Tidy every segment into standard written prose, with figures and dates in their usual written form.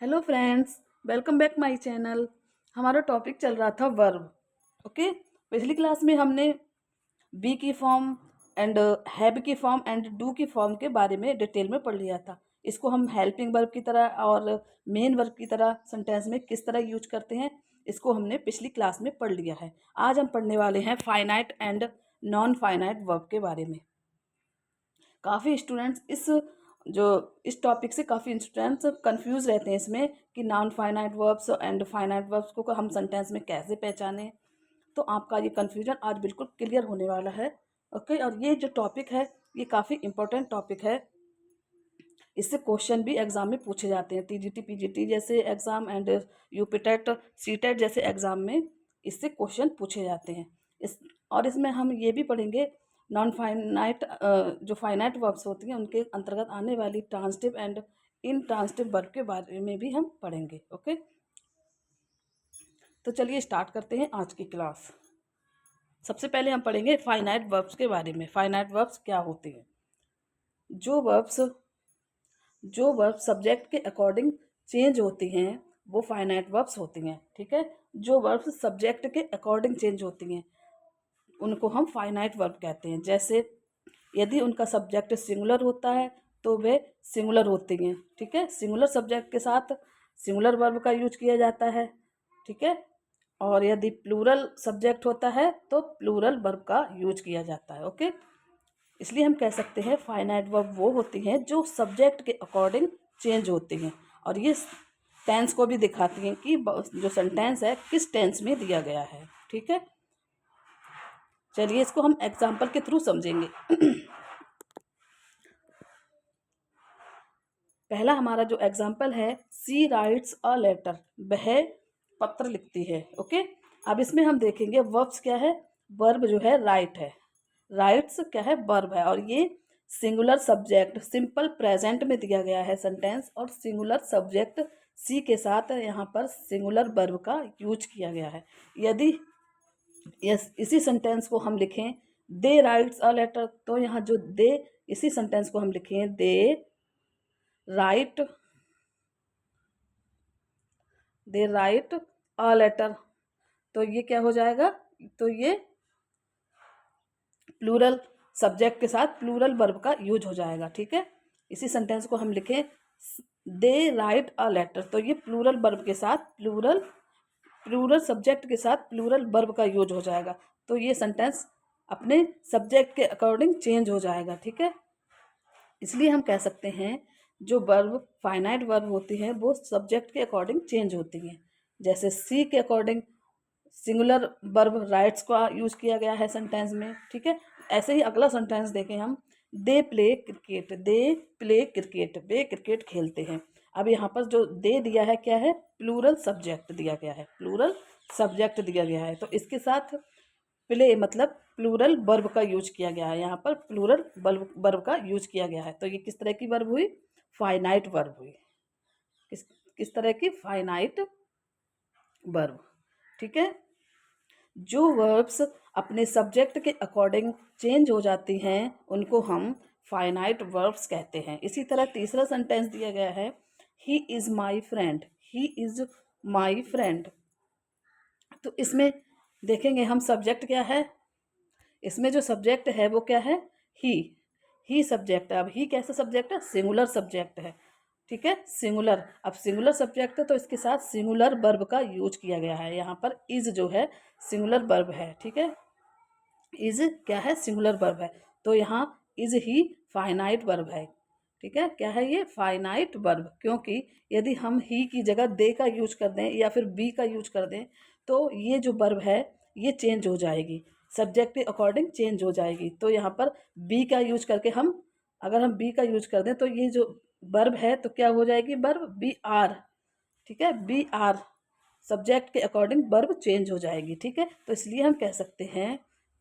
Hello friends, welcome back my channel. हमारा topic चल रहा था वर्ब। ओके, पिछली क्लास में हमने बी की फॉर्म एंड हैव की फॉर्म एंड डू की फॉर्म के बारे में डिटेल में पढ़ लिया था। इसको हम हेल्पिंग वर्ब की तरह और मेन वर्ब की तरह सेंटेंस में किस तरह यूज करते हैं, इसको हमने पिछली क्लास में पढ़ लिया है। आज हम पढ़ने वाले हैं finite and non finite verb के बारे में। काफ़ी स्टूडेंट्स इस टॉपिक से काफ़ी स्टूडेंट्स कंफ्यूज रहते हैं इसमें कि non finite verbs and finite verbs को हम सेंटेंस में कैसे पहचानें। तो आपका ये कंफ्यूजन आज बिल्कुल क्लियर होने वाला है। ओके, और ये जो टॉपिक है ये काफ़ी इंपॉर्टेंट टॉपिक है। इससे क्वेश्चन भी एग्जाम में पूछे जाते हैं, टीजीटी पीजीटी जैसे एग्जाम एंड यूपीटेट सीटेट जैसे एग्जाम में इससे क्वेश्चन पूछे जाते हैं। इसमें हम ये भी पढ़ेंगे नॉन फाइनाइट जो फाइनाइट वर्ब्स होती हैं उनके अंतर्गत आने वाली transitive and in transitive verb के बारे में भी हम पढ़ेंगे। ओके, तो चलिए स्टार्ट करते हैं आज की क्लास। सबसे पहले हम पढ़ेंगे फाइनाइट वर्ब्स के बारे में। फाइनाइट वर्ब्स क्या होते हैं? जो वर्ब सब्जेक्ट के अकॉर्डिंग चेंज होती हैं वो फाइनाइट वर्ब्स होती हैं। ठीक है, जो वर्ब्स सब्जेक्ट के अकॉर्डिंग चेंज होती हैं उनको हम फाइनाइट वर्ब कहते हैं। जैसे यदि उनका सब्जेक्ट सिंगुलर होता है तो वे सिंगुलर होती हैं। ठीक है, सिंगुलर सब्जेक्ट के साथ सिंगुलर वर्ब का यूज किया जाता है। ठीक है, और यदि प्लूरल सब्जेक्ट होता है तो प्लूरल वर्ब का यूज किया जाता है। ओके, इसलिए हम कह सकते हैं फाइनाइट वर्ब वो होती हैं जो सब्जेक्ट के अकॉर्डिंग चेंज होती हैं, और ये टेंस को भी दिखाती हैं कि जो सेंटेंस है किस टेंस में दिया गया है। ठीक है, चलिए इसको हम एग्जाम्पल के थ्रू समझेंगे। पहला हमारा जो एग्जाम्पल है, सी राइट्स अ लेटर, वह पत्र लिखती है। ओके, अब इसमें हम देखेंगे वर्ब्स क्या है। वर्ब जो है राइट है, राइट्स क्या है वर्ब है, और ये सिंगुलर सब्जेक्ट सिंपल प्रेजेंट में दिया गया है सेंटेंस, और सिंगुलर सब्जेक्ट सी के साथ यहाँ पर सिंगुलर वर्ब का यूज किया गया है। यदि इसी सेंटेंस को हम लिखें दे राइट्स अ लेटर, तो यहाँ जो दे, इसी सेंटेंस को हम लिखें दे राइट अ लेटर, तो ये क्या हो जाएगा? तो ये प्लूरल सब्जेक्ट के साथ प्लूरल वर्ब का यूज हो जाएगा। ठीक है, इसी सेंटेंस को हम लिखें दे राइट अ लेटर, तो ये प्लूरल वर्ब के साथ प्लूरल सब्जेक्ट के साथ प्लूरल वर्ब का यूज हो जाएगा। तो ये सेंटेंस अपने सब्जेक्ट के अकॉर्डिंग चेंज हो जाएगा। ठीक है, इसलिए हम कह सकते हैं जो वर्ब फाइनाइट वर्ब होती है वो सब्जेक्ट के अकॉर्डिंग चेंज होती हैं। जैसे सी के अकॉर्डिंग सिंगुलर वर्ब राइट्स का यूज किया गया है सेंटेंस में। ठीक है, ऐसे ही अगला सेंटेंस देखें हम, they play cricket, way cricket खेलते हैं। अब यहाँ पर जो दे दिया है क्या है? प्लूरल सब्जेक्ट दिया गया है, प्लूरल सब्जेक्ट दिया गया है, तो इसके साथ प्ले मतलब प्लूरल वर्ब का यूज किया गया है। यहाँ पर प्लूरल वर्ब का यूज किया गया है, तो ये किस तरह की वर्ब हुई? फाइनाइट वर्ब हुई। किस किस तरह की? Finite verb. ठीक है, जो वर्ब्स अपने सब्जेक्ट के अकॉर्डिंग चेंज हो जाती हैं उनको हम फाइनाइट वर्ब्स कहते हैं। इसी तरह तीसरा सेंटेंस दिया गया है, he is my friend, he is my friend, तो इसमें देखेंगे हम सब्जेक्ट क्या है। इसमें जो सब्जेक्ट है वो क्या है? ही ही सब्जेक्ट है। अब ही कैसा सब्जेक्ट है? सिंगुलर सब्जेक्ट है। ठीक है, सिंगुलर। अब सिंगुलर सब्जेक्ट है तो इसके साथ सिंगुलर वर्ब का यूज किया गया है। यहाँ पर इज जो है सिंगुलर वर्ब है। ठीक है, इज क्या है? सिंगुलर वर्ब है, तो यहाँ इज ही फाइनाइट वर्ब है। ठीक है, क्या है ये? फाइनाइट वर्ब, क्योंकि यदि हम ही की जगह दे का यूज कर दें या फिर बी का यूज कर दें तो ये जो वर्ब है ये चेंज हो जाएगी, सब्जेक्ट के अकॉर्डिंग चेंज हो जाएगी। तो यहाँ पर बी का यूज करके अगर हम बी का यूज कर दें तो ये जो वर्ब है तो क्या हो जाएगी? Verb be are. ठीक है, बी आर सब्जेक्ट के अकॉर्डिंग वर्ब चेंज हो जाएगी। ठीक है, तो इसलिए हम कह सकते हैं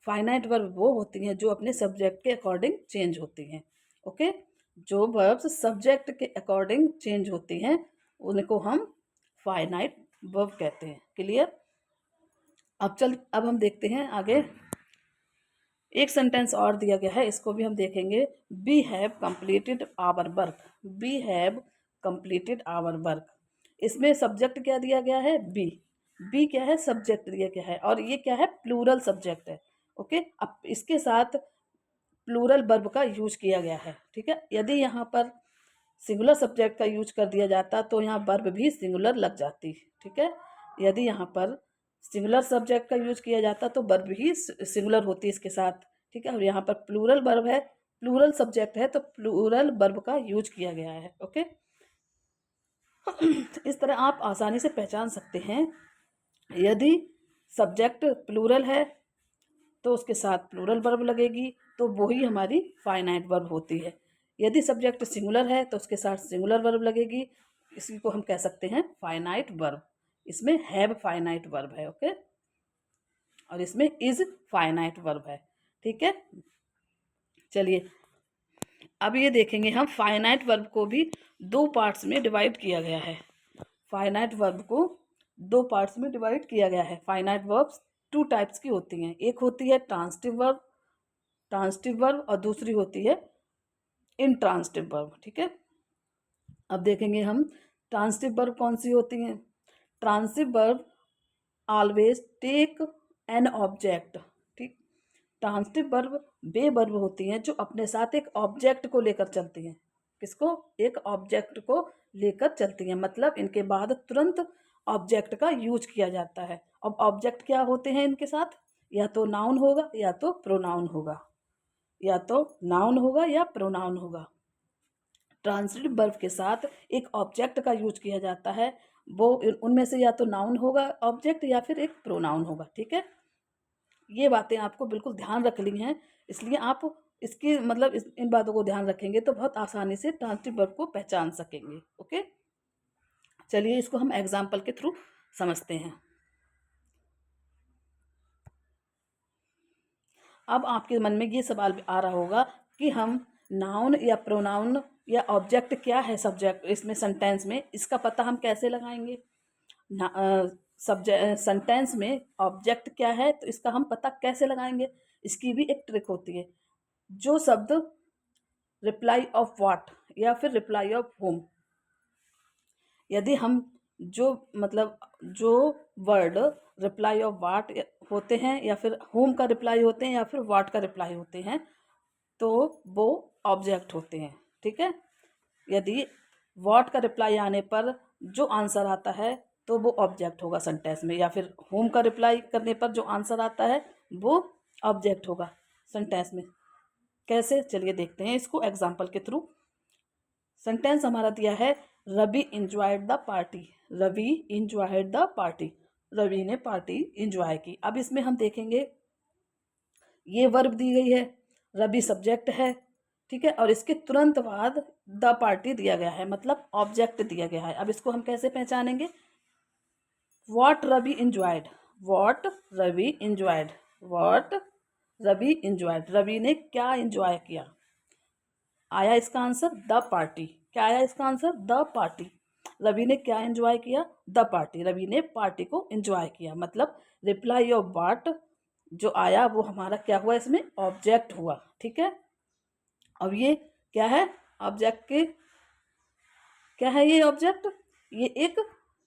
फाइनाइट वर्ब वो होती हैं जो अपने सब्जेक्ट के अकॉर्डिंग चेंज होती हैं। ओके, जो वर्ब्स सब्जेक्ट के अकॉर्डिंग चेंज होती हैं उनको हम फाइनाइट वर्ब कहते हैं। क्लियर? अब हम देखते हैं आगे। एक सेंटेंस और दिया गया है, इसको भी हम देखेंगे। We have completed our work, we have completed our work, इसमें सब्जेक्ट क्या दिया गया है, बी। बी क्या है, सब्जेक्ट दिया गया है, और ये क्या है, प्लूरल सब्जेक्ट है। ओके, अब इसके साथ प्लूरल वर्ब का यूज किया गया है। ठीक है, यदि यहाँ पर सिंगुलर सब्जेक्ट का यूज कर दिया जाता तो यहाँ वर्ब भी सिंगुलर लग जाती। ठीक है, यदि यहाँ पर सिंगुलर सब्जेक्ट का यूज किया जाता तो वर्ब भी सिंगुलर होती इसके साथ। ठीक है, और यहाँ पर प्लूरल वर्ब है, प्लूरल सब्जेक्ट है, तो प्लूरल वर्ब का यूज किया गया है। ओके, इस तरह आप आसानी से पहचान सकते हैं, यदि सब्जेक्ट प्लूरल है तो उसके साथ प्लूरल वर्ब लगेगी, तो वही हमारी फाइनाइट वर्ब होती है। यदि सब्जेक्ट सिंगुलर है तो उसके साथ सिंगुलर वर्ब लगेगी, इसी को हम कह सकते हैं फाइनाइट वर्ब। इसमें हैव फाइनाइट वर्ब है। ओके, और इसमें इज फाइनाइट वर्ब है। ठीक है, चलिए अब ये देखेंगे हम, फाइनाइट वर्ब को भी दो पार्ट्स में डिवाइड किया गया है। फाइनाइट वर्ब को दो पार्ट्स में डिवाइड किया गया है। फाइनाइट वर्ब्स टू टाइप्स की होती हैं, एक होती है ट्रांसिटिव वर्ब और दूसरी होती है इंट्रांसिटिव वर्ब। ठीक है, अब देखेंगे हम ट्रांसिटिव वर्ब कौन सी होती हैं। Transitive verb always take an object. ठीक, ट्रांसिटिव वर्ब वे वर्ब होती हैं जो अपने साथ एक ऑब्जेक्ट को लेकर चलती हैं। किसको, एक ऑब्जेक्ट को लेकर चलती हैं, मतलब इनके बाद तुरंत ऑब्जेक्ट का यूज किया जाता है। अब ऑब्जेक्ट क्या होते हैं इनके साथ, या तो नाउन होगा या तो प्रोनाउन होगा, या तो नाउन होगा या प्रोनाउन होगा। ट्रांसिटिव वर्ब के साथ एक ऑब्जेक्ट का यूज किया जाता है, वो उनमें से या तो नाउन होगा ऑब्जेक्ट या फिर एक प्रोनाउन होगा। ठीक है, ये बातें आपको बिल्कुल ध्यान रख ली हैं, इसलिए आप इसकी मतलब इन बातों को ध्यान रखेंगे तो बहुत आसानी से ट्रांसिटिव वर्ब को पहचान सकेंगे। ओके, चलिए इसको हम एग्जाम्पल के थ्रू समझते हैं। अब आपके मन में ये सवाल आ रहा होगा कि हम नाउन या प्रोनाउन या ऑब्जेक्ट क्या है सब्जेक्ट इसमें सेंटेंस में, इसका पता हम कैसे लगाएंगे। सब्जेक्ट सेंटेंस में ऑब्जेक्ट क्या है तो इसका हम पता कैसे लगाएंगे, इसकी भी एक ट्रिक होती है। जो शब्द रिप्लाई ऑफ व्हाट या फिर रिप्लाई ऑफ होम, यदि हम जो मतलब जो वर्ड रिप्लाई ऑफ व्हाट होते हैं या फिर होम का रिप्लाई होते हैं या फिर व्हाट का रिप्लाई होते हैं तो वो ऑब्जेक्ट होते हैं। ठीक है, यदि व्हाट का रिप्लाई आने पर जो आंसर आता है तो वो ऑब्जेक्ट होगा सेंटेंस में, या फिर होम का रिप्लाई करने पर जो आंसर आता है वो ऑब्जेक्ट होगा सेंटेंस में। कैसे, चलिए देखते हैं इसको एग्जाम्पल के थ्रू। सेंटेंस हमारा दिया है, Ravi enjoyed the party. Ravi enjoyed the party, Ravi ने पार्टी इंजॉय की। अब इसमें हम देखेंगे ये वर्ब दी गई है, रवि सब्जेक्ट है। ठीक है, और इसके तुरंत बाद द पार्टी दिया गया है, मतलब ऑब्जेक्ट दिया गया है। अब इसको हम कैसे पहचानेंगे, what Ravi enjoyed, what Ravi enjoyed, what Ravi enjoyed, Ravi ने क्या इंजॉय किया। आया इसका आंसर द पार्टी, क्या आया इसका आंसर, द पार्टी। रवि ने क्या एंजॉय किया, द पार्टी, रवि ने पार्टी को एंजॉय किया। मतलब रिप्लाई ऑफ व्हाट जो आया वो हमारा क्या हुआ, इसमें ऑब्जेक्ट हुआ। ठीक है, अब ये क्या है, ऑब्जेक्ट के क्या है, ये ऑब्जेक्ट, ये एक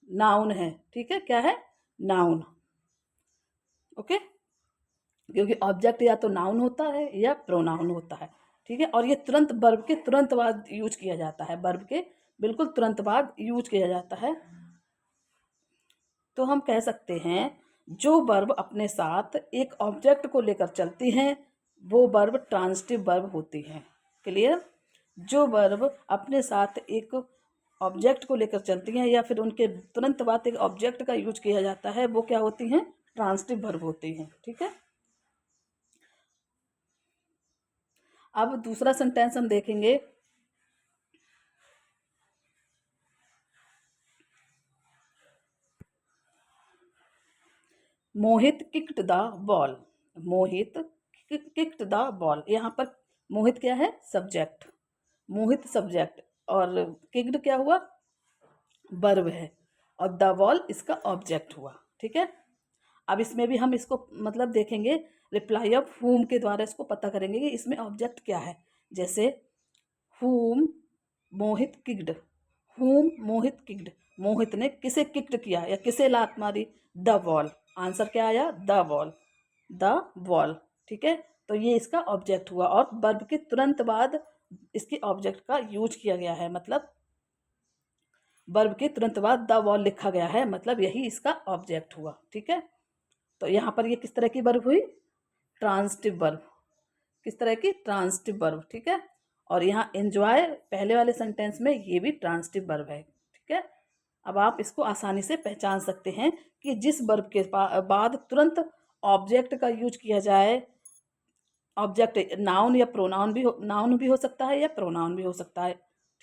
नाउन है। ठीक है, क्या है, नाउन। ओके, क्योंकि ऑब्जेक्ट या तो नाउन होता है या प्रोनाउन होता है। ठीक है, और ये तुरंत वर्ब के तुरंत बाद यूज किया जाता है, वर्ब के बिल्कुल तुरंत बाद यूज किया जाता है। तो हम कह सकते हैं जो वर्ब अपने साथ एक ऑब्जेक्ट को लेकर चलती हैं वो वर्ब ट्रांसिटिव वर्ब होती हैं। क्लियर, जो वर्ब अपने साथ एक ऑब्जेक्ट को लेकर चलती हैं या फिर उनके तुरंत बाद एक ऑब्जेक्ट का यूज किया जाता है वो क्या होती हैं, ट्रांसिटिव वर्ब होती हैं। ठीक है, अब दूसरा सेंटेंस हम देखेंगे। Mohit kicked the ball, Mohit kicked the ball, यहाँ पर मोहित क्या है, सब्जेक्ट, मोहित सब्जेक्ट और किक्ड क्या हुआ, वर्ब है, और द बॉल इसका ऑब्जेक्ट हुआ। ठीक है, अब इसमें भी हम इसको मतलब देखेंगे रिप्लाई ऑफ हुम के द्वारा इसको पता करेंगे कि इसमें ऑब्जेक्ट क्या है। जैसे हुम मोहित किक्ड, whom मोहित किक्ड, मोहित ने किसे किक्ड किया या किसे लात मारी, द वॉल। आंसर क्या आया, द वॉल, द वॉल। ठीक है, तो ये इसका ऑब्जेक्ट हुआ और वर्ब के तुरंत बाद इसके ऑब्जेक्ट का यूज किया गया है, मतलब वर्ब के तुरंत बाद द वॉल लिखा गया है, मतलब यही इसका ऑब्जेक्ट हुआ। ठीक है, तो यहाँ पर ये किस तरह की वर्ब हुई, ट्रांजिटिव वर्ब। किस तरह की, ट्रांजिटिव वर्ब। ठीक है, और यहाँ एंजॉय पहले वाले सेंटेंस में ये भी ट्रांजिटिव वर्ब है। ठीक है, अब आप इसको आसानी से पहचान सकते हैं कि जिस वर्ब के बाद तुरंत ऑब्जेक्ट का यूज किया जाए, ऑब्जेक्ट नाउन या प्रोनाउन भी हो, नाउन भी हो सकता है या प्रोनाउन भी हो सकता है।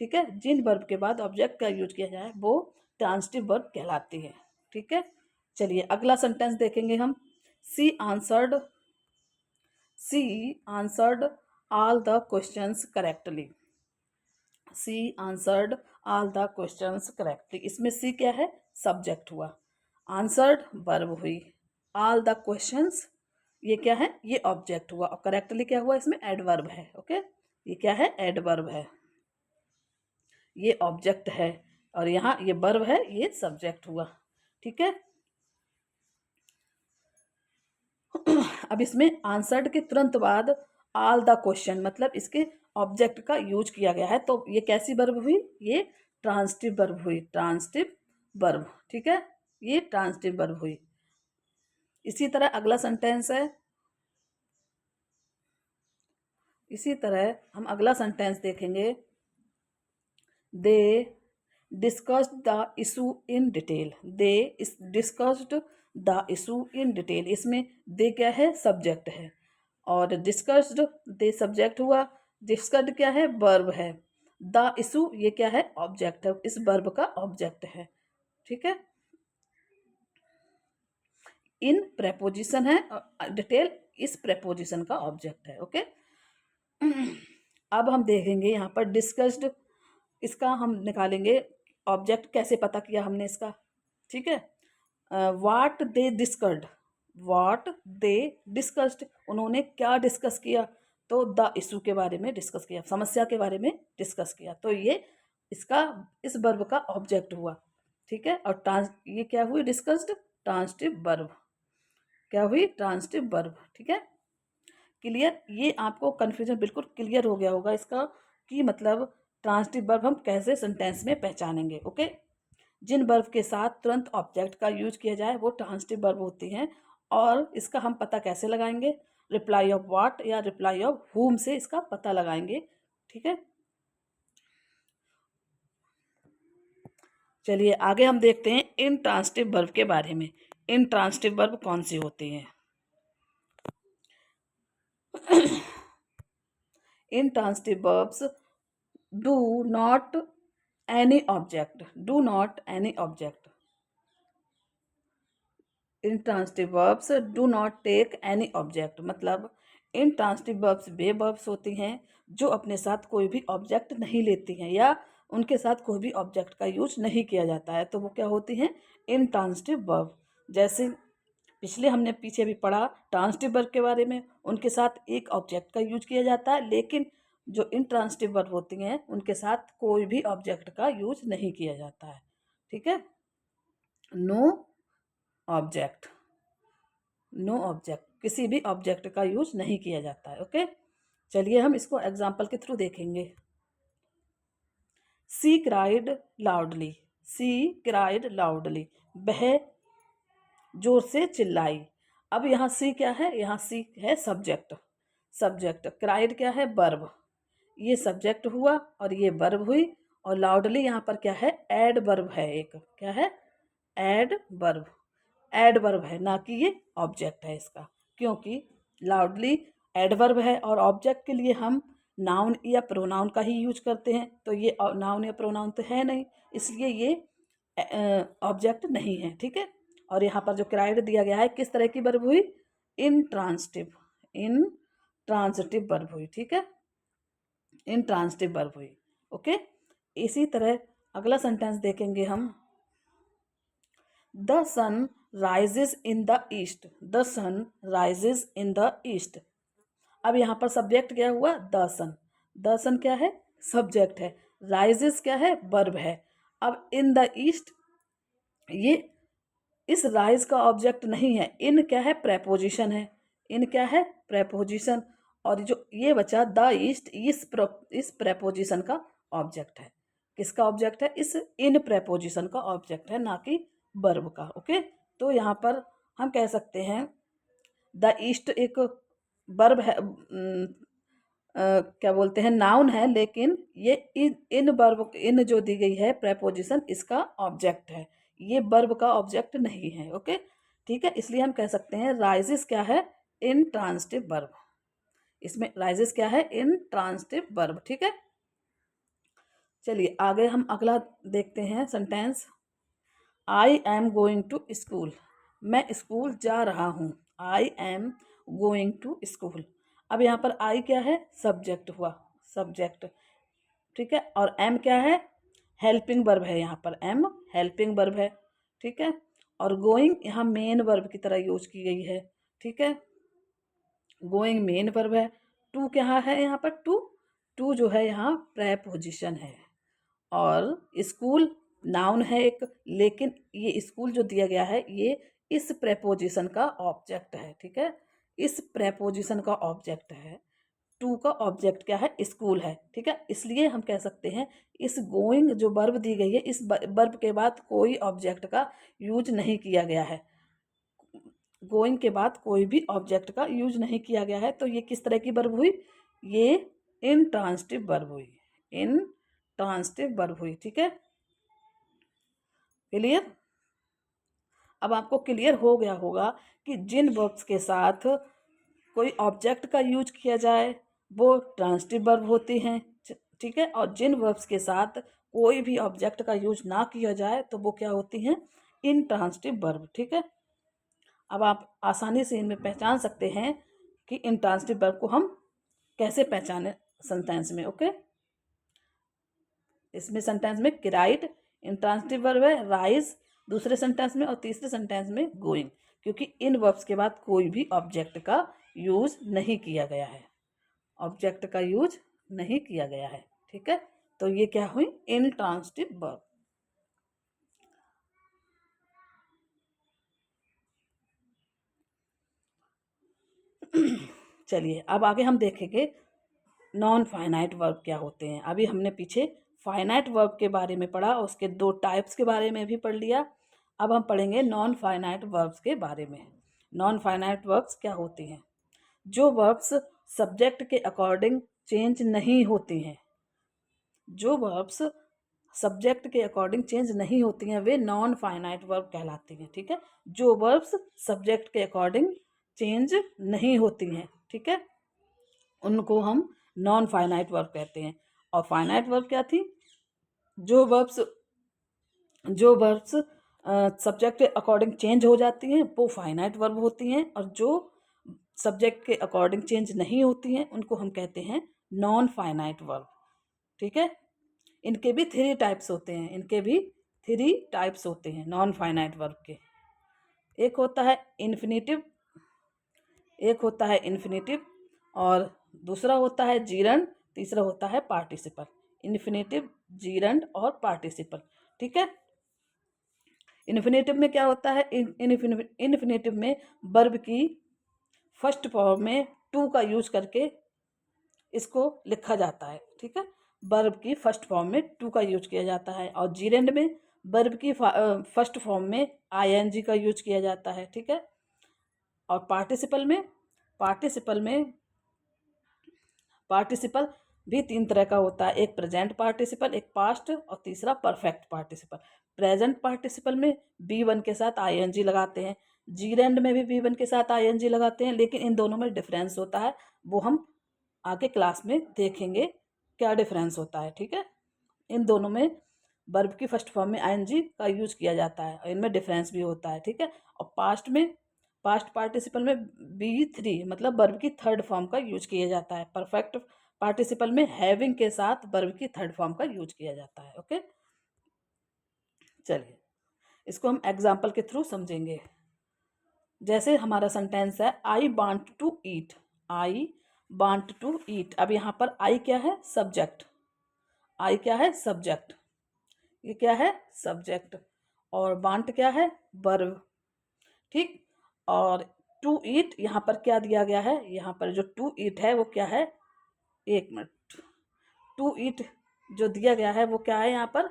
ठीक है, जिन वर्ब के बाद ऑब्जेक्ट का यूज किया जाए वो ट्रांजिटिव वर्ब कहलाती है। ठीक है, चलिए अगला सेंटेंस देखेंगे हम। She answered, she answered all the questions correctly, she answered all the questions correctly. इसमें सी क्या है, सब्जेक्ट हुआ, आंसर्ड वर्ब हुई, ऑल द क्वेश्चंस ये क्या है, ये ऑब्जेक्ट हुआ, और करेक्टली क्या हुआ, इसमें एडवर्ब है। ओके, ये क्या है, एडवर्ब है, ये ऑब्जेक्ट है, और यहाँ ये वर्ब है, ये सब्जेक्ट हुआ। ठीक है, अब इसमें आंसर्ड के तुरंत बाद ऑल द क्वेश्चन, मतलब इसके ऑब्जेक्ट का यूज किया गया है, तो ये कैसी वर्ब हुई, ये ट्रांजिटिव वर्ब हुई, ट्रांजिटिव वर्ब। ठीक है, ये ट्रांजिटिव वर्ब हुई। इसी तरह अगला सेंटेंस है, इसी तरह हम अगला सेंटेंस देखेंगे। They discussed the issue in detail, they discussed the issue in detail. इसमें दे क्या है, सब्जेक्ट है, और डिस्कस्ड दे सब्जेक्ट हुआ, डिस्कस्ड क्या है, वर्ब है, द इशू ये क्या है, ऑब्जेक्ट है, इस वर्ब का ऑब्जेक्ट है। ठीक है, इन प्रेपोजिशन है, डिटेल इस प्रेपोजिशन का ऑब्जेक्ट है। ओके, अब हम देखेंगे यहाँ पर डिस्कस्ड, इसका हम निकालेंगे ऑब्जेक्ट, कैसे पता किया हमने इसका। ठीक है, वाट दे डिस्कस्ड, वाट दे डिस्कस्ड, उन्होंने क्या डिस्कस किया, तो द इशू के बारे में डिस्कस किया, समस्या के बारे में डिस्कस किया, तो ये इसका इस वर्ब का ऑब्जेक्ट हुआ। ठीक है, और ये क्या हुई, डिस्कस्ड ट्रांजिटिव वर्ब, क्या हुई, ट्रांजिटिव वर्ब। ठीक है, क्लियर, ये आपको कन्फ्यूजन बिल्कुल क्लियर हो गया होगा इसका, कि मतलब ट्रांजिटिव वर्ब हम कैसे सेंटेंस में पहचानेंगे। ओके, जिन वर्ब के साथ तुरंत ऑब्जेक्ट का यूज किया जाए वो ट्रांजिटिव वर्ब होती हैं, और इसका हम पता कैसे लगाएंगे, रिप्लाई ऑफ व्हाट या रिप्लाई ऑफ हुम से इसका पता लगाएंगे। ठीक है, चलिए आगे हम देखते हैं इन ट्रांजिटिव वर्ब के बारे में। इन ट्रांजिटिव वर्ब कौन सी होती हैं। Intransitive verbs do not any object, do not any object, intransitive verbs do not take any object, मतलब इंट्रांसिटिव वर्ब्स वे वर्ब्स होती हैं जो अपने साथ कोई भी ऑब्जेक्ट नहीं लेती हैं, या उनके साथ कोई भी ऑब्जेक्ट का यूज नहीं किया जाता है, तो वो क्या होती हैं, इंट्रांसिटिव वर्ब। जैसे पिछले हमने पीछे भी पढ़ा ट्रांसिटिव वर्ब के बारे में, उनके साथ एक ऑब्जेक्ट का यूज किया जाता है, लेकिन जो इंट्रांसिटिव वर्ब होती हैं उनके साथ कोई भी ऑब्जेक्ट का यूज नहीं किया जाता है। ठीक है, नो ऑब्जेक्ट, नो ऑब्जेक्ट, किसी भी ऑब्जेक्ट का यूज नहीं किया जाता है। ओके, चलिए हम इसको एग्जाम्पल के थ्रू देखेंगे। सी क्राइड लाउडली, सी क्राइड लाउडली, वह जोर से चिल्लाई। अब यहाँ सी क्या है, यहाँ सी है सब्जेक्ट, सब्जेक्ट, क्राइड क्या है, वर्ब, ये सब्जेक्ट हुआ और ये वर्ब हुई, और लाउडली यहाँ पर क्या है, एड वर्ब है, एक क्या है, एड वर्ब, एडवर्ब है, ना कि ये ऑब्जेक्ट है इसका, क्योंकि लाउडली एडवर्ब है और ऑब्जेक्ट के लिए हम नाउन या प्रोनाउन का ही यूज करते हैं, तो ये नाउन या प्रोनाउन तो है नहीं, इसलिए ये ऑब्जेक्ट नहीं है। ठीक है, और यहाँ पर जो क्राइड दिया गया है किस तरह की वर्ब हुई, intransitive, intransitive verb हुई। ठीक है, इन ट्रांजिटिव वर्ब हुई। ओके, इसी तरह अगला सेंटेंस देखेंगे हम। The sun rises in the east, the sun rises in the east. अब यहाँ पर सब्जेक्ट क्या हुआ, द सन, द सन क्या है, सब्जेक्ट है, राइजेज क्या है, वर्ब है, अब इन द ईस्ट, ये इस राइज का ऑब्जेक्ट नहीं है। इन क्या है? प्रेपोजिशन है। इन क्या है? प्रेपोजिशन। और जो ये बचा द ईस्ट, इस प्रेपोजिशन का ऑब्जेक्ट है। किसका ऑब्जेक्ट है? इस इन प्रेपोजिशन का ऑब्जेक्ट है, ना कि वर्ब का। ओके, तो यहाँ पर हम कह सकते हैं द ईस्ट एक वर्ब है, क्या बोलते हैं, नाउन है, लेकिन ये इन वर्ब, इन जो दी गई है प्रेपोजिशन, इसका ऑब्जेक्ट है। ये वर्ब का ऑब्जेक्ट नहीं है। ओके, ठीक है, इसलिए हम कह सकते हैं राइजेस क्या है? Intransitive verb. इसमें राइजेस क्या है? Intransitive verb. ठीक है, चलिए आगे हम अगला देखते हैं sentence. I am going to school. मैं स्कूल जा रहा हूँ। I am going to school. अब यहाँ पर आई क्या है? सब्जेक्ट हुआ, सब्जेक्ट। ठीक है, और एम क्या है? हेल्पिंग वर्ब है। यहाँ पर एम हेल्पिंग वर्ब है। ठीक है, और गोइंग यहाँ मेन वर्ब की तरह यूज की गई है। ठीक है, गोइंग मेन वर्ब है। टू क्या है यहाँ पर? टू जो है यहाँ प्रेपोजिशन है। और स्कूल नाउन है एक, लेकिन ये स्कूल जो दिया गया है ये इस प्रेपोजिशन का ऑब्जेक्ट है। ठीक है, इस प्रेपोजिशन का ऑब्जेक्ट है। टू का ऑब्जेक्ट क्या है? स्कूल है। ठीक है, इसलिए हम कह सकते हैं इस गोइंग जो वर्ब दी गई है, इस वर्ब के बाद कोई ऑब्जेक्ट का यूज नहीं किया गया है। गोइंग के बाद कोई भी ऑब्जेक्ट का यूज नहीं किया गया है, तो ये किस तरह की वर्ब हुई? ये इंट्रांसिटिव वर्ब हुई। इंट्रांसिटिव वर्ब हुई। ठीक है, क्लियर? अब आपको क्लियर हो गया होगा कि जिन वर्ब्स के साथ कोई ऑब्जेक्ट का यूज किया जाए वो ट्रांजिटिव वर्ब होती हैं। ठीक है, और जिन वर्ब्स के साथ कोई भी ऑब्जेक्ट का यूज ना किया जाए तो वो क्या होती हैं? Intransitive verb. ठीक है, अब आप आसानी से इनमें पहचान सकते हैं कि इंट्रांजिटिव वर्ब को हम कैसे पहचाने सेंटेंस में। ओके, इसमें सेंटेंस में राइट इंट्रांजिटिव वर्ब है, राइज दूसरे सेंटेंस में, और तीसरे सेंटेंस में गोइंग, क्योंकि इन वर्ब्स के बाद कोई भी ऑब्जेक्ट का यूज नहीं किया गया है। ऑब्जेक्ट का यूज नहीं किया गया है। ठीक है, तो ये क्या हुई? Intransitive verb. चलिए अब आगे हम देखेंगे नॉन फाइनाइट वर्ब क्या होते हैं। अभी हमने पीछे फाइनाइट वर्ब के बारे में पढ़ा, उसके दो टाइप्स के बारे में भी पढ़ लिया। अब हम पढ़ेंगे नॉन फाइनाइट वर्ब्स के बारे में। नॉन फाइनाइट वर्ब्स क्या होती हैं? जो वर्ब्स सब्जेक्ट के अकॉर्डिंग चेंज नहीं होती हैं, जो वर्ब्स सब्जेक्ट के अकॉर्डिंग चेंज नहीं होती हैं वे नॉन फाइनाइट वर्ब कहलाती हैं। ठीक है, जो वर्ब्स सब्जेक्ट के अकॉर्डिंग चेंज नहीं होती हैं, ठीक है, उनको हम नॉन फाइनाइट वर्ब कहते हैं। और फाइनाइट वर्ब क्या थी? जो वर्ब्स सब्जेक्ट के अकॉर्डिंग चेंज हो जाती हैं वो फाइनाइट वर्ब होती हैं, और जो सब्जेक्ट के अकॉर्डिंग चेंज नहीं होती हैं उनको हम कहते हैं नॉन फाइनाइट वर्ब। ठीक है, इनके भी थ्री टाइप्स होते हैं, इनके भी थ्री टाइप्स होते हैं नॉन फाइनाइट वर्ब के। एक होता है इन्फिनेटिव, एक होता है इन्फिनेटिव, और दूसरा होता है जीरंड, तीसरा होता है पार्टिसिपल। इन्फिनेटिव, जीरंड और पार्टिसिपल। ठीक है, इन्फिनेटिव में क्या होता है? इन्फिनेटिव में वर्ब की फर्स्ट फॉर्म में टू का यूज करके इसको लिखा जाता है। ठीक है, वर्ब की फर्स्ट फॉर्म में टू का यूज किया जाता है। और जीरेंड में वर्ब की फर्स्ट फॉर्म में आईएनजी का यूज किया जाता है। ठीक है, और पार्टिसिपल भी तीन तरह का होता है। एक प्रेजेंट पार्टिसिपल, एक पास्ट, और तीसरा परफेक्ट पार्टिसिपल। प्रेजेंट पार्टिसिपल में बी वन के साथ आईएनजी लगाते हैं, जीरेंड में भी बी वन के साथ आईएनजी लगाते हैं, लेकिन इन दोनों में डिफरेंस होता है, वो हम आगे क्लास में देखेंगे क्या डिफरेंस होता है। ठीक है, इन दोनों में वर्ब की फर्स्ट फॉर्म में आईएनजी का यूज किया जाता है और इनमें डिफरेंस भी होता है। ठीक है, और पास्ट पार्टिसिपल में बी थ्री मतलब वर्ब की थर्ड फॉर्म का यूज किया जाता है। परफेक्ट पार्टिसिपल में हैविंग के साथ वर्ब की थर्ड फॉर्म का यूज किया जाता है। ओके, चलिए इसको हम एग्जाम्पल के थ्रू समझेंगे। जैसे हमारा सेंटेंस है I want to eat. I want to eat. अब यहाँ पर आई क्या है? सब्जेक्ट। आई क्या है? सब्जेक्ट। ये क्या है, सब्जेक्ट, और वांट क्या है, वर्ब, ठीक। और टू ईट यहाँ पर क्या दिया गया है, यहाँ पर जो टू ईट है वो क्या है, एक मिनट, टू ईट जो दिया गया है वो क्या है, यहाँ पर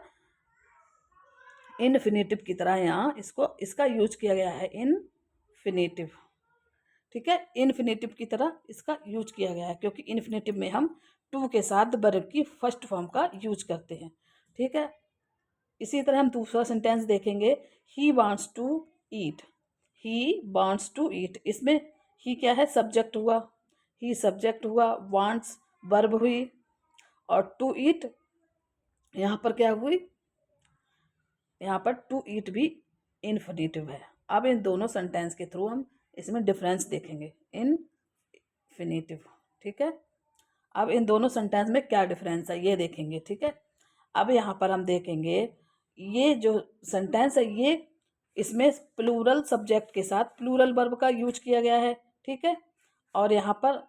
इनफिनिटिव की तरह यहाँ इसका यूज किया गया है, इनफिनिटिव, ठीक है। इन्फिनेटिव की तरह इसका यूज किया गया है, क्योंकि इन्फिनेटिव में हम टू के साथ वर्ब की फर्स्ट फॉर्म का यूज करते हैं, ठीक है। इसी तरह हम दूसरा सेंटेंस देखेंगे, he wants to eat, he wants to eat, इसमें ही क्या है, सब्जेक्ट हुआ, ही सब्जेक्ट हुआ, वांट्स वर्ब हुई, और टू ईट यहाँ पर क्या हुई, यहाँ पर टू ईट भी इन्फिनेटिव है। अब इन दोनों सेंटेंस के थ्रू हम इसमें डिफरेंस देखेंगे, इनफिनिटिव, ठीक है। अब इन दोनों सेंटेंस में क्या डिफरेंस है ये देखेंगे, ठीक है। अब यहाँ पर हम देखेंगे ये जो सेंटेंस है ये, इसमें प्लूरल सब्जेक्ट के साथ प्लूरल वर्ब का यूज किया गया है, ठीक है। और यहाँ पर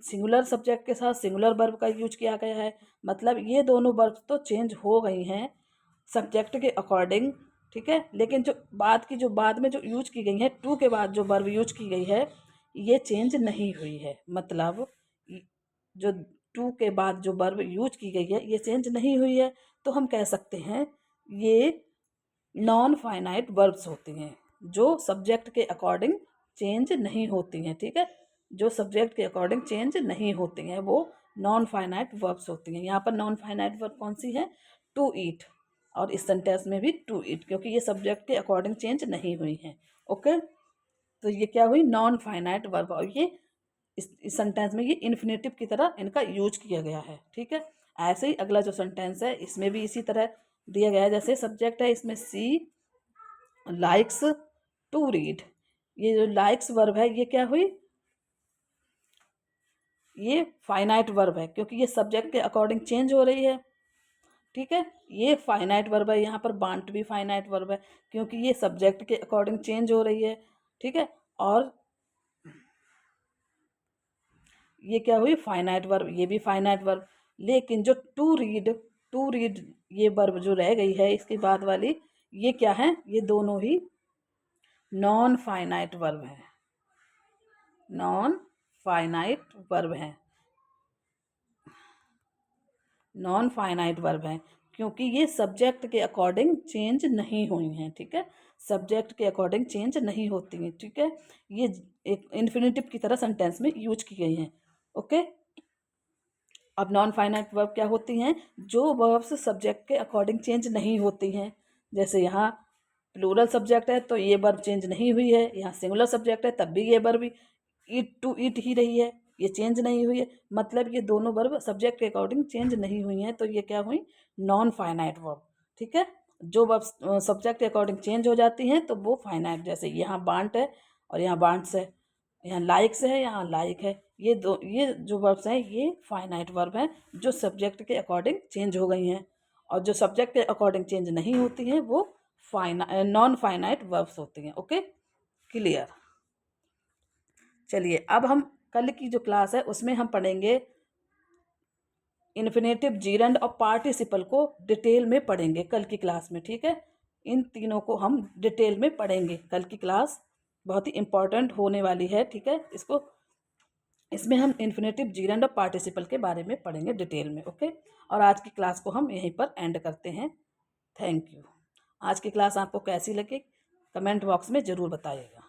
सिंगुलर सब्जेक्ट के साथ सिंगुलर वर्ब का यूज किया गया है, मतलब ये दोनों वर्ब तो चेंज हो गई हैं सब्जेक्ट के अकॉर्डिंग, ठीक है। लेकिन जो बाद में जो यूज की गई है, टू के बाद जो वर्ब यूज की गई है ये चेंज नहीं हुई है, मतलब जो टू के बाद जो वर्ब यूज की गई है ये चेंज नहीं हुई है। तो हम कह सकते हैं ये नॉन फाइनाइट वर्ब्स होती हैं, जो सब्जेक्ट के अकॉर्डिंग चेंज नहीं होती हैं, ठीक है। जो सब्जेक्ट के अकॉर्डिंग चेंज नहीं होती हैं वो नॉन फाइनाइट वर्ब्स होती हैं। यहाँ पर नॉन फाइनाइट वर्ब कौन सी है, टू ईट, और इस सेंटेंस में भी टू ईट, क्योंकि ये सब्जेक्ट के अकॉर्डिंग चेंज नहीं हुई हैं, ओके। तो ये क्या हुई, नॉन फाइनाइट वर्ब, और ये इस सेंटेंस में ये इन्फिनेटिव की तरह इनका यूज किया गया है, ठीक है। ऐसे ही अगला जो सेंटेंस है इसमें भी इसी तरह दिया गया है, जैसे सब्जेक्ट है इसमें सी लाइक्स टू रीड, ये जो लाइक्स वर्ब है ये क्या हुई, ये फाइनाइट वर्ब है, क्योंकि ये सब्जेक्ट के अकॉर्डिंग चेंज हो रही है, ठीक है। ये फाइनाइट वर्ब है, यहाँ पर वांट भी फाइनाइट वर्ब है, क्योंकि ये सब्जेक्ट के अकॉर्डिंग चेंज हो रही है, ठीक है। और ये क्या हुई, फाइनाइट वर्ब, ये भी फाइनाइट वर्ब। लेकिन जो टू रीड ये वर्ब जो रह गई है इसके बाद वाली, ये क्या है, ये दोनों ही नॉन फाइनाइट वर्ब है, नॉन फाइनाइट वर्ब है, नॉन फाइनाइट वर्ब है, क्योंकि ये सब्जेक्ट के अकॉर्डिंग चेंज नहीं हुई हैं, ठीक है। सब्जेक्ट के अकॉर्डिंग चेंज नहीं होती हैं, ठीक है। ये एक इन्फिनेटिव की तरह सेंटेंस में यूज की गई हैं, ओके। अब नॉन फाइनाइट वर्ब क्या होती हैं, जो वर्ब्स सब्जेक्ट के अकॉर्डिंग चेंज नहीं होती हैं, जैसे यहाँ प्लूरल सब्जेक्ट है तो ये वर्ब चेंज नहीं हुई है, यहाँ सिंगुलर सब्जेक्ट है तब भी ये वर्ब ईट टू ईट ही रही है, ये चेंज नहीं हुई है, मतलब ये दोनों वर्ब सब्जेक्ट के अकॉर्डिंग चेंज नहीं हुई हैं, तो ये क्या हुई, नॉन फाइनाइट वर्ब, ठीक है। जो वर्ब सब्जेक्ट के अकॉर्डिंग चेंज हो जाती हैं तो वो फाइनाइट, जैसे यहाँ वांट है और यहाँ वांट्स है, यहाँ लाइक्स है यहाँ लाइक है, ये जो वर्ब्स हैं ये फाइनाइट वर्ब हैं जो सब्जेक्ट के अकॉर्डिंग चेंज हो गई हैं, और जो सब्जेक्ट के अकॉर्डिंग चेंज नहीं होती हैं वो नॉन फाइनाइट वर्ब्स होती हैं, ओके, क्लियर। चलिए अब हम कल की जो क्लास है उसमें हम पढ़ेंगे इन्फिनेटिव, जीरंड और पार्टिसिपल को डिटेल में पढ़ेंगे कल की क्लास में, ठीक है। इन तीनों को हम डिटेल में पढ़ेंगे, कल की क्लास बहुत ही इम्पॉर्टेंट होने वाली है, ठीक है। इसमें हम इन्फिनेटिव, जीरंड और पार्टिसिपल के बारे में पढ़ेंगे डिटेल में, ओके। और आज की क्लास को हम यहीं पर एंड करते हैं, थैंक यू। आज की क्लास आपको कैसी लगी कमेंट बॉक्स में ज़रूर बताइएगा।